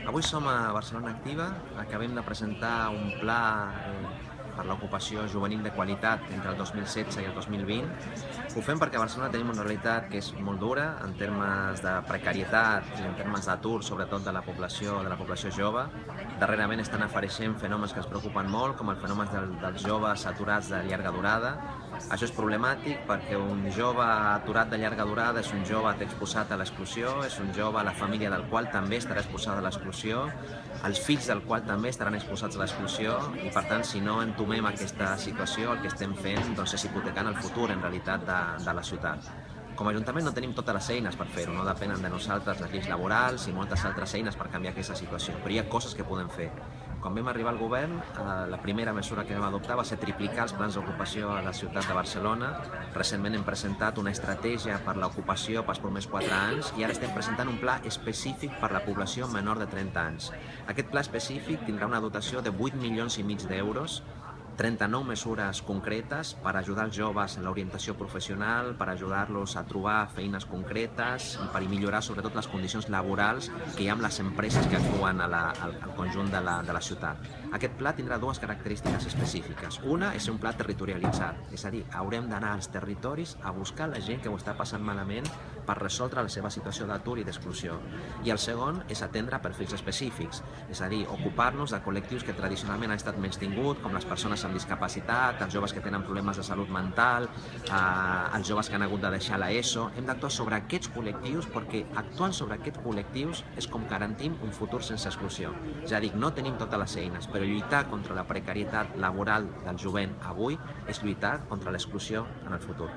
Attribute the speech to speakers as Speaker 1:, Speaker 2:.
Speaker 1: Avui som a Barcelona Activa, acabem de presentar un pla per l'ocupació juvenil de qualitat entre el 2016 i el 2020. Ho fem perquè a Barcelona tenim una realitat que és molt dura en termes de precarietat i en termes d'atur, sobretot de la població jove. Darrerament estan apareixent fenòmens que ens preocupen molt, com el fenomen dels joves aturats de llarga durada. Això és problemàtic perquè un jove aturat de llarga durada és un jove exposat a l'exclusió, és un jove, la família del qual també estarà exposada a l'exclusió, els fills del qual també estaran exposats a l'exclusió i, per tant, si no entomem aquesta situació, el que estem fent és hipotecant el futur, en realitat, de la ciutat. Com a Ajuntament no tenim totes les eines per fer-ho, no depenen de nosaltres les lleis laborals i moltes altres eines per canviar aquesta situació, però hi ha coses que podem fer. Quan vam arribar al govern, la primera mesura que vam adoptar va ser triplicar els plans d'ocupació a la ciutat de Barcelona. Recentment hem presentat una estratègia per l'ocupació pels propers 4 anys i ara estem presentant un pla específic per la població menor de 30 anys. Aquest pla específic tindrà una dotació de 8,5 milions d'euros, 39 mesures concretes per ajudar els joves en l'orientació professional, per ajudar-los a trobar feines concretes i per millorar sobretot les condicions laborals que hi ha amb les empreses que actuen al conjunt de la ciutat. Aquest pla tindrà dues característiques específiques. Una és un pla territorialitzat, és a dir, haurem d'anar als territoris a buscar la gent que ho està passant malament per resoldre la seva situació d'atur i d'exclusió. I el segon és atendre perfils específics, és a dir, ocupar-nos de col·lectius que tradicionalment han estat menystinguts, com les persones amb discapacitat, els joves que tenen problemes de salut mental, els joves que han hagut de deixar l'ESO. Hem d'actuar sobre aquests col·lectius perquè actuant sobre aquests col·lectius és com garantim un futur sense exclusió. Ja dic, no tenim totes les eines, però lluitar contra la precarietat laboral del jovent avui és lluitar contra l'exclusió en el futur.